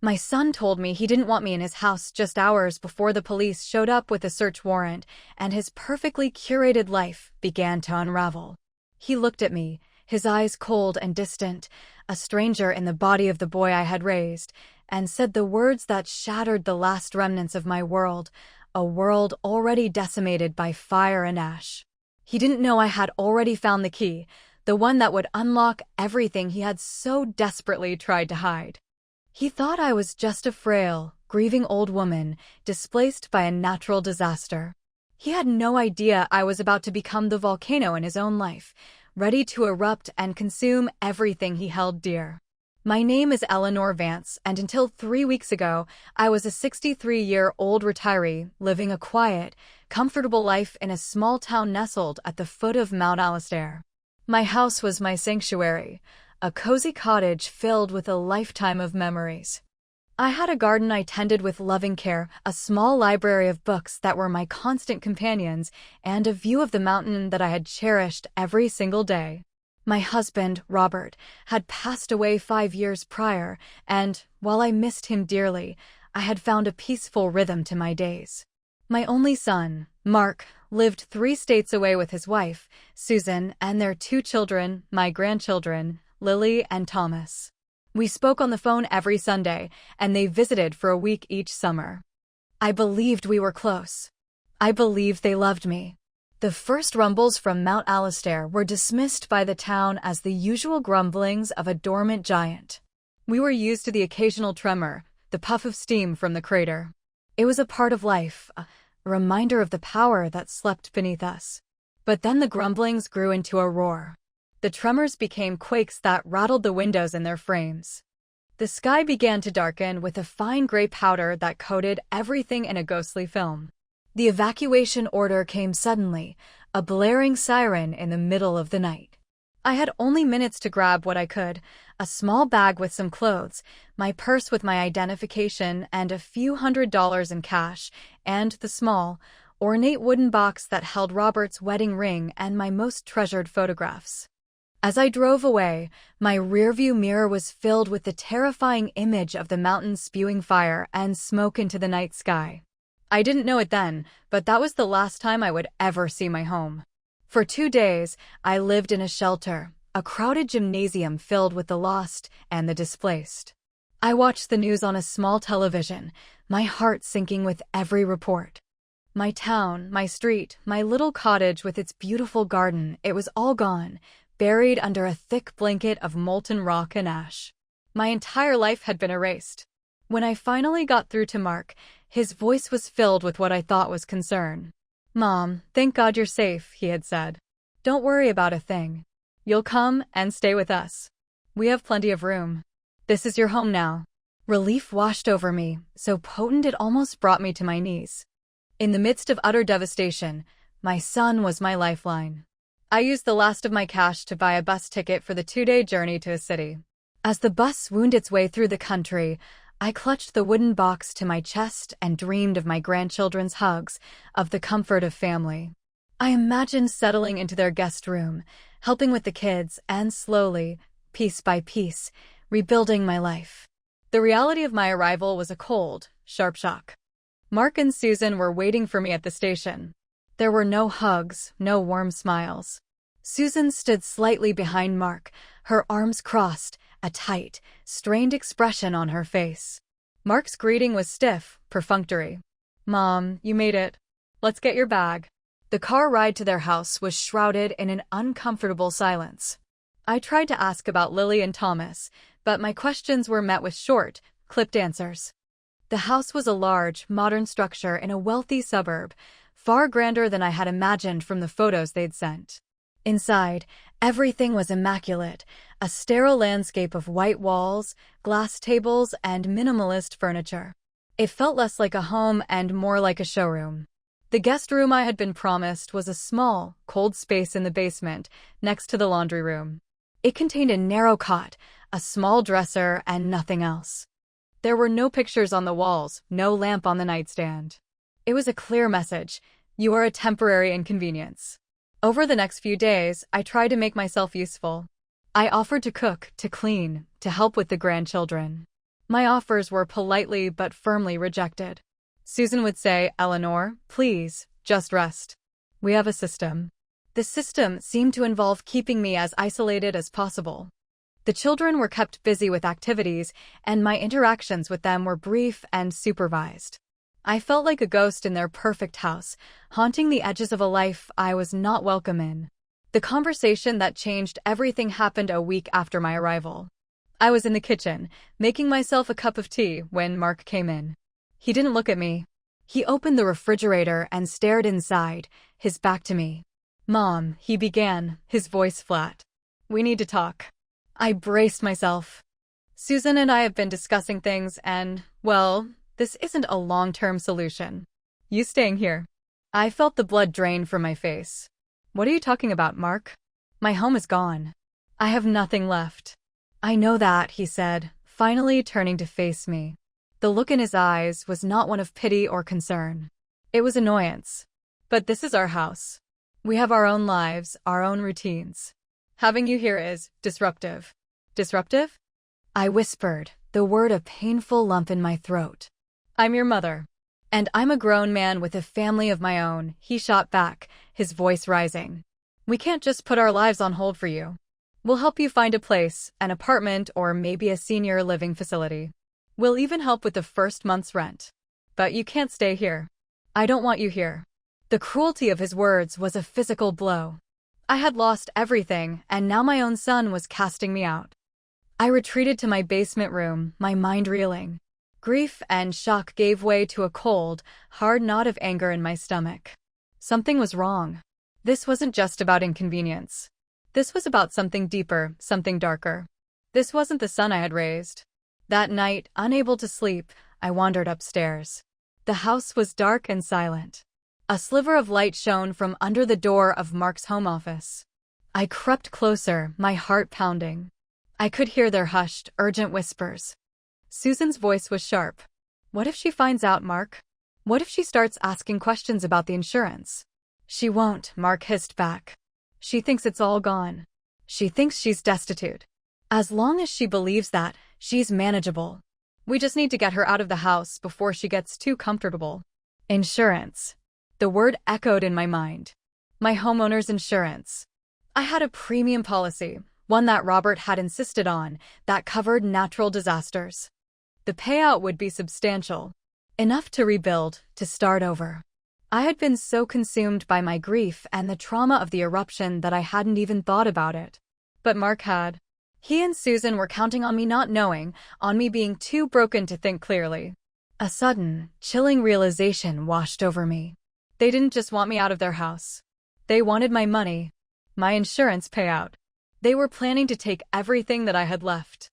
My son told me he didn't want me in his house just hours before the police showed up with a search warrant, and his perfectly curated life began to unravel. He looked at me, his eyes cold and distant, a stranger in the body of the boy I had raised, and said the words that shattered the last remnants of my world, a world already decimated by fire and ash. He didn't know I had already found the key, the one that would unlock everything he had so desperately tried to hide. He thought I was just a frail, grieving old woman, displaced by a natural disaster. He had no idea I was about to become the volcano in his own life, ready to erupt and consume everything he held dear. My name is Eleanor Vance, and until 3 weeks ago, I was a 63-year-old retiree living a quiet, comfortable life in a small town nestled at the foot of Mount Alastair. My house was my sanctuary, a cozy cottage filled with a lifetime of memories. I had a garden I tended with loving care, a small library of books that were my constant companions, and a view of the mountain that I had cherished every single day. My husband, Robert, had passed away 5 years prior, and, while I missed him dearly, I had found a peaceful rhythm to my days. My only son, Mark, lived 3 states away with his wife, Susan, and their 2 children, my grandchildren, Lily and Thomas. We spoke on the phone every Sunday, and they visited for a week each summer. I believed we were close. I believed they loved me. The first rumbles from Mount Alastair were dismissed by the town as the usual grumblings of a dormant giant. We were used to the occasional tremor, the puff of steam from the crater. It was a part of life, a reminder of the power that slept beneath us. But then the grumblings grew into a roar. The tremors became quakes that rattled the windows in their frames. The sky began to darken with a fine gray powder that coated everything in a ghostly film. The evacuation order came suddenly, a blaring siren in the middle of the night. I had only minutes to grab what I could, a small bag with some clothes, my purse with my identification and a few $100s in cash, and the small, ornate wooden box that held Robert's wedding ring and my most treasured photographs. As I drove away, my rearview mirror was filled with the terrifying image of the mountains spewing fire and smoke into the night sky. I didn't know it then, but that was the last time I would ever see my home. For 2 days, I lived in a shelter, a crowded gymnasium filled with the lost and the displaced. I watched the news on a small television, my heart sinking with every report. My town, my street, my little cottage with its beautiful garden, it was all gone, buried under a thick blanket of molten rock and ash. My entire life had been erased. When I finally got through to Mark, his voice was filled with what I thought was concern. "Mom, thank God you're safe," he had said. "Don't worry about a thing. You'll come and stay with us. We have plenty of room. This is your home now." Relief washed over me, so potent it almost brought me to my knees. In the midst of utter devastation, my son was my lifeline. I used the last of my cash to buy a bus ticket for the 2-day journey to a city. As the bus wound its way through the country, I clutched the wooden box to my chest and dreamed of my grandchildren's hugs, of the comfort of family. I imagined settling into their guest room, helping with the kids, and slowly, piece by piece, rebuilding my life. The reality of my arrival was a cold, sharp shock. Mark and Susan were waiting for me at the station. There were no hugs, no warm smiles. Susan stood slightly behind Mark, her arms crossed, a tight, strained expression on her face. Mark's greeting was stiff, perfunctory. "Mom, you made it. Let's get your bag." The car ride to their house was shrouded in an uncomfortable silence. I tried to ask about Lily and Thomas, but my questions were met with short, clipped answers. The house was a large, modern structure in a wealthy suburb, far grander than I had imagined from the photos they'd sent. Inside, everything was immaculate, a sterile landscape of white walls, glass tables, and minimalist furniture. It felt less like a home and more like a showroom. The guest room I had been promised was a small, cold space in the basement, next to the laundry room. It contained a narrow cot, a small dresser, and nothing else. There were no pictures on the walls, no lamp on the nightstand. It was a clear message: you are a temporary inconvenience. Over the next few days, I tried to make myself useful. I offered to cook, to clean, to help with the grandchildren. My offers were politely but firmly rejected. Susan would say, "Eleanor, please, just rest. We have a system." The system seemed to involve keeping me as isolated as possible. The children were kept busy with activities, and my interactions with them were brief and supervised. I felt like a ghost in their perfect house, haunting the edges of a life I was not welcome in. The conversation that changed everything happened a week after my arrival. I was in the kitchen, making myself a cup of tea, when Mark came in. He didn't look at me. He opened the refrigerator and stared inside, his back to me. "Mom," he began, his voice flat. "We need to talk." I braced myself. "Susan and I have been discussing things and, well, this isn't a long-term solution. You staying here?" I felt the blood drain from my face. "What are you talking about, Mark? My home is gone. I have nothing left." "I know that," he said, finally turning to face me. The look in his eyes was not one of pity or concern. It was annoyance. "But this is our house. We have our own lives, our own routines. Having you here is disruptive." "Disruptive?" I whispered, the word a painful lump in my throat. "I'm your mother. And I'm a grown man with a family of my own," he shot back, his voice rising. "We can't just put our lives on hold for you. We'll help you find a place, an apartment, or maybe a senior living facility. We'll even help with the first month's rent. But you can't stay here. I don't want you here." The cruelty of his words was a physical blow. I had lost everything, and now my own son was casting me out. I retreated to my basement room, my mind reeling. Grief and shock gave way to a cold, hard knot of anger in my stomach. Something was wrong. This wasn't just about inconvenience. This was about something deeper, something darker. This wasn't the son I had raised. That night, unable to sleep, I wandered upstairs. The house was dark and silent. A sliver of light shone from under the door of Mark's home office. I crept closer, my heart pounding. I could hear their hushed, urgent whispers. Susan's voice was sharp. "What if she finds out, Mark? What if she starts asking questions about the insurance?" "She won't," Mark hissed back. "She thinks it's all gone. She thinks she's destitute. As long as she believes that, she's manageable. We just need to get her out of the house before she gets too comfortable." Insurance. The word echoed in my mind. My homeowner's insurance. I had a premium policy, one that Robert had insisted on, that covered natural disasters. The payout would be substantial. Enough to rebuild, to start over. I had been so consumed by my grief and the trauma of the eruption that I hadn't even thought about it. But Mark had. He and Susan were counting on me not knowing, on me being too broken to think clearly. A sudden, chilling realization washed over me. They didn't just want me out of their house. They wanted my money, my insurance payout. They were planning to take everything that I had left.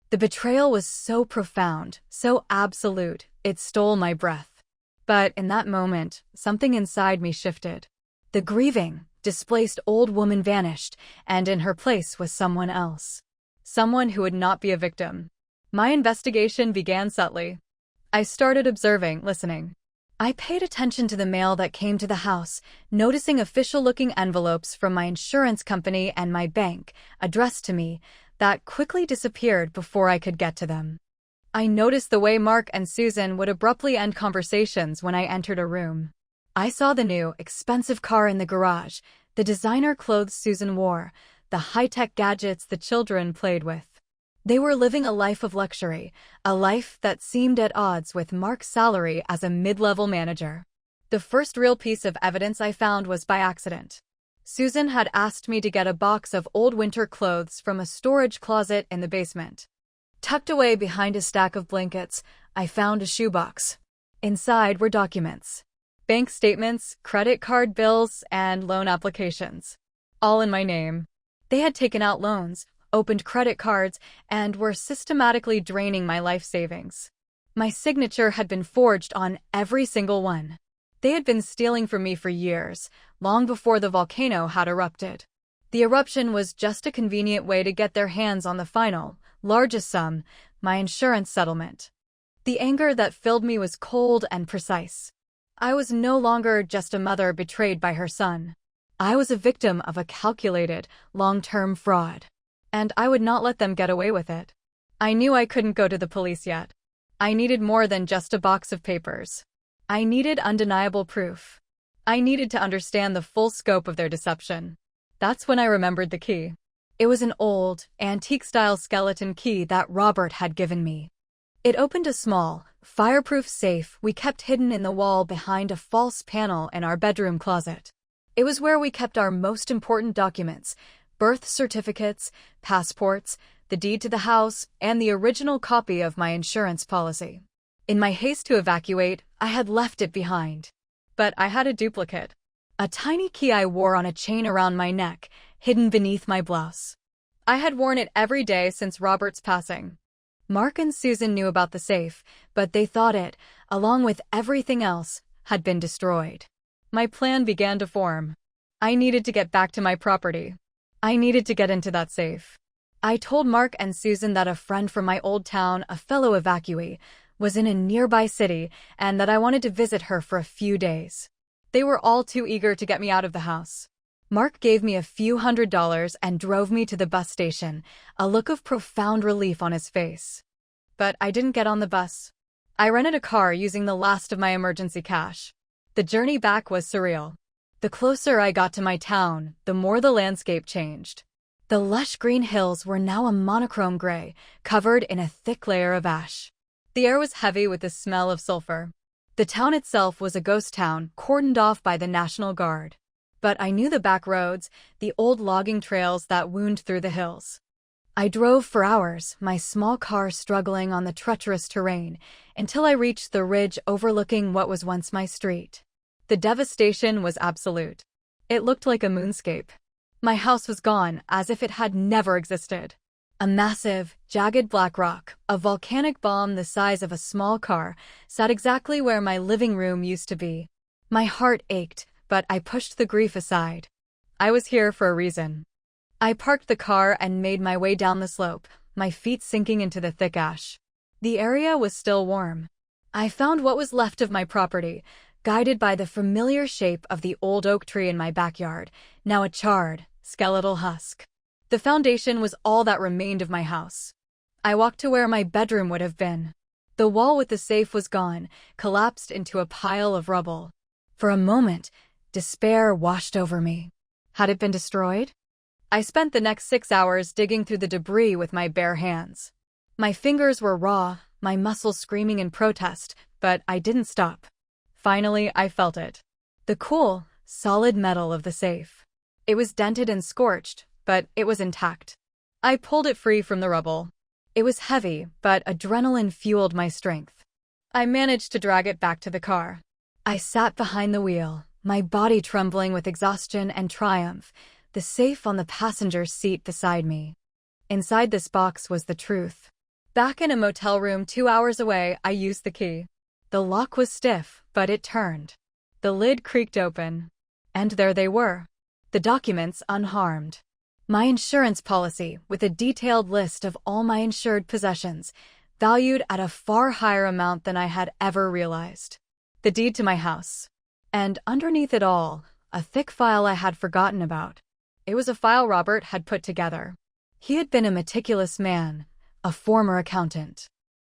The betrayal was so profound, so absolute, it stole my breath. But in that moment, something inside me shifted. The grieving, displaced old woman vanished, and in her place was someone else. Someone who would not be a victim. My investigation began subtly. I started observing, listening. I paid attention to the mail that came to the house, noticing official-looking envelopes from my insurance company and my bank, addressed to me, that quickly disappeared before I could get to them. I noticed the way Mark and Susan would abruptly end conversations when I entered a room. I saw the new, expensive car in the garage, the designer clothes Susan wore, the high-tech gadgets the children played with. They were living a life of luxury, a life that seemed at odds with Mark's salary as a mid-level manager. The first real piece of evidence I found was by accident. Susan had asked me to get a box of old winter clothes from a storage closet in the basement. Tucked away behind a stack of blankets, I found a shoebox. Inside were documents. Bank statements, credit card bills, and loan applications. All in my name. They had taken out loans, opened credit cards, and were systematically draining my life savings. My signature had been forged on every single one. They had been stealing from me for years, long before the volcano had erupted. The eruption was just a convenient way to get their hands on the final, largest sum, my insurance settlement. The anger that filled me was cold and precise. I was no longer just a mother betrayed by her son. I was a victim of a calculated, long-term fraud. And I would not let them get away with it. I knew I couldn't go to the police yet. I needed more than just a box of papers. I needed undeniable proof. I needed to understand the full scope of their deception. That's when I remembered the key. It was an old, antique-style skeleton key that Robert had given me. It opened a small, fireproof safe we kept hidden in the wall behind a false panel in our bedroom closet. It was where we kept our most important documents: birth certificates, passports, the deed to the house, and the original copy of my insurance policy. In my haste to evacuate, I had left it behind. But I had a duplicate. A tiny key I wore on a chain around my neck, hidden beneath my blouse. I had worn it every day since Robert's passing. Mark and Susan knew about the safe, but they thought it, along with everything else, had been destroyed. My plan began to form. I needed to get back to my property. I needed to get into that safe. I told Mark and Susan that a friend from my old town, a fellow evacuee, was in a nearby city and that I wanted to visit her for a few days. They were all too eager to get me out of the house. Mark gave me a few $100s and drove me to the bus station, a look of profound relief on his face. But I didn't get on the bus. I rented a car using the last of my emergency cash. The journey back was surreal. The closer I got to my town, the more the landscape changed. The lush green hills were now a monochrome gray, covered in a thick layer of ash. The air was heavy with the smell of sulfur. The town itself was a ghost town, cordoned off by the National Guard. But I knew the back roads, the old logging trails that wound through the hills. I drove for hours, my small car struggling on the treacherous terrain, until I reached the ridge overlooking what was once my street. The devastation was absolute. It looked like a moonscape. My house was gone, as if it had never existed. A massive, jagged black rock, a volcanic bomb the size of a small car, sat exactly where my living room used to be. My heart ached, but I pushed the grief aside. I was here for a reason. I parked the car and made my way down the slope, my feet sinking into the thick ash. The area was still warm. I found what was left of my property, guided by the familiar shape of the old oak tree in my backyard, now a charred, skeletal husk. The foundation was all that remained of my house. I walked to where my bedroom would have been. The wall with the safe was gone, collapsed into a pile of rubble. For a moment, despair washed over me. Had it been destroyed? I spent the next 6 hours digging through the debris with my bare hands. My fingers were raw, my muscles screaming in protest, but I didn't stop. Finally, I felt it. The cool, solid metal of the safe. It was dented and scorched, but it was intact. I pulled it free from the rubble. It was heavy, but adrenaline fueled my strength. I managed to drag it back to the car. I sat behind the wheel, my body trembling with exhaustion and triumph, the safe on the passenger's seat beside me. Inside this box was the truth. Back in a motel room 2 hours away, I used the key. The lock was stiff, but it turned. The lid creaked open. And there they were. The documents unharmed. My insurance policy, with a detailed list of all my insured possessions, valued at a far higher amount than I had ever realized. The deed to my house. And underneath it all, a thick file I had forgotten about. It was a file Robert had put together. He had been a meticulous man, a former accountant.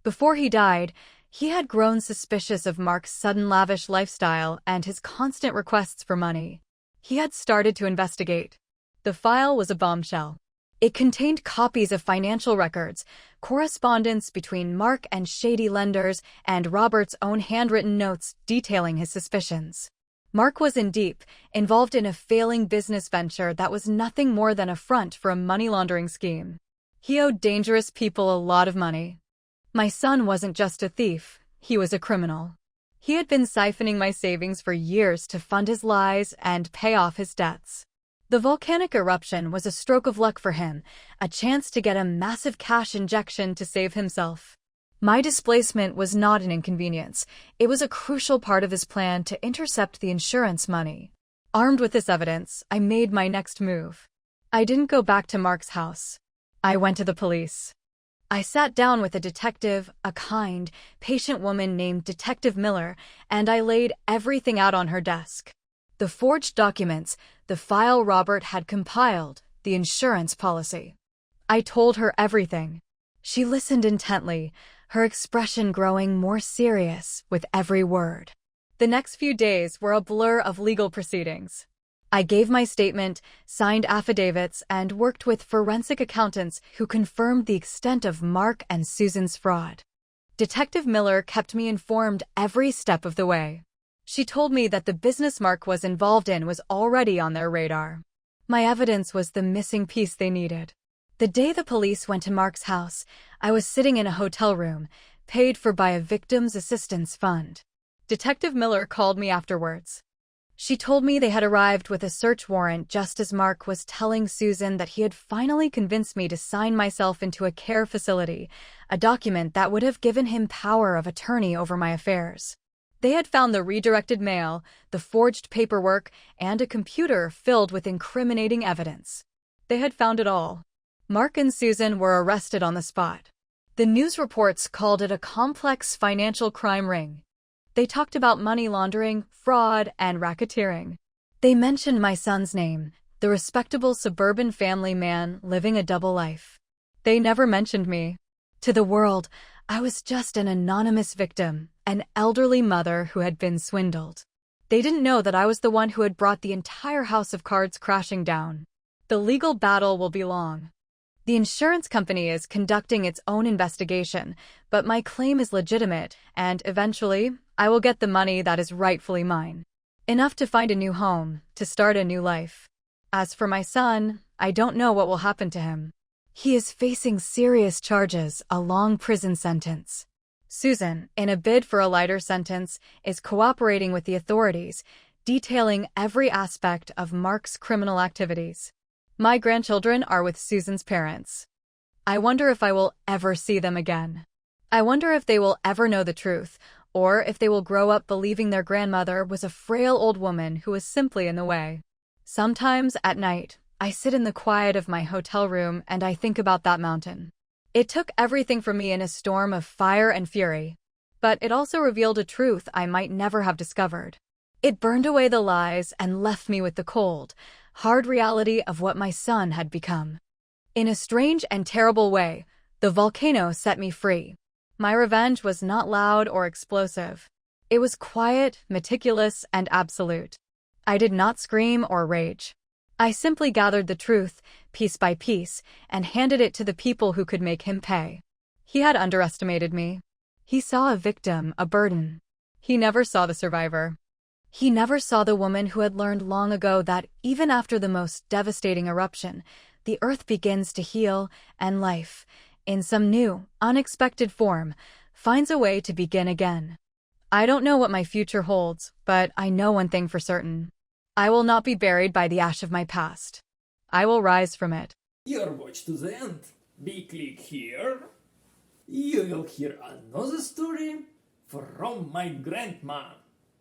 Before he died, he had grown suspicious of Mark's sudden lavish lifestyle and his constant requests for money. He had started to investigate. The file was a bombshell. It contained copies of financial records, correspondence between Mark and shady lenders, and Robert's own handwritten notes detailing his suspicions. Mark was in deep, involved in a failing business venture that was nothing more than a front for a money laundering scheme. He owed dangerous people a lot of money. My son wasn't just a thief, he was a criminal. He had been siphoning my savings for years to fund his lies and pay off his debts. The volcanic eruption was a stroke of luck for him, a chance to get a massive cash injection to save himself. My displacement was not an inconvenience. It was a crucial part of his plan to intercept the insurance money. Armed with this evidence, I made my next move. I didn't go back to Mark's house. I went to the police. I sat down with a detective, a kind, patient woman named Detective Miller, and I laid everything out on her desk. The forged documents, the file Robert had compiled, the insurance policy. I told her everything. She listened intently, her expression growing more serious with every word. The next few days were a blur of legal proceedings. I gave my statement, signed affidavits, and worked with forensic accountants who confirmed the extent of Mark and Susan's fraud. Detective Miller kept me informed every step of the way. She told me that the business Mark was involved in was already on their radar. My evidence was the missing piece they needed. The day the police went to Mark's house, I was sitting in a hotel room, paid for by a victim's assistance fund. Detective Miller called me afterwards. She told me they had arrived with a search warrant just as Mark was telling Susan that he had finally convinced me to sign myself into a care facility, a document that would have given him power of attorney over my affairs. They had found the redirected mail, the forged paperwork, and a computer filled with incriminating evidence. They had found it all. Mark and Susan were arrested on the spot. The news reports called it a complex financial crime ring. They talked about money laundering, fraud, and racketeering. They mentioned my son's name, the respectable suburban family man living a double life. They never mentioned me. To the world, I was just an anonymous victim, an elderly mother who had been swindled. They didn't know that I was the one who had brought the entire house of cards crashing down. The legal battle will be long. The insurance company is conducting its own investigation, but my claim is legitimate, and eventually, I will get the money that is rightfully mine. Enough to find a new home, to start a new life. As for my son, I don't know what will happen to him. He is facing serious charges, a long prison sentence. Susan, in a bid for a lighter sentence, is cooperating with the authorities, detailing every aspect of Mark's criminal activities. My grandchildren are with Susan's parents. I wonder if I will ever see them again. I wonder if they will ever know the truth, or if they will grow up believing their grandmother was a frail old woman who was simply in the way. Sometimes, at night, I sit in the quiet of my hotel room and I think about that mountain. It took everything from me in a storm of fire and fury, but it also revealed a truth I might never have discovered. It burned away the lies and left me with the cold, hard reality of what my son had become. In a strange and terrible way, the volcano set me free. My revenge was not loud or explosive. It was quiet, meticulous, and absolute. I did not scream or rage. I simply gathered the truth, piece by piece, and handed it to the people who could make him pay. He had underestimated me. He saw a victim, a burden. He never saw the survivor. He never saw the woman who had learned long ago that even after the most devastating eruption, the earth begins to heal and life, in some new, unexpected form, finds a way to begin again. I don't know what my future holds, but I know one thing for certain. I will not be buried by the ash of my past. I will rise from it. Your watch to the end. Be click here. You will hear another story from my grandma.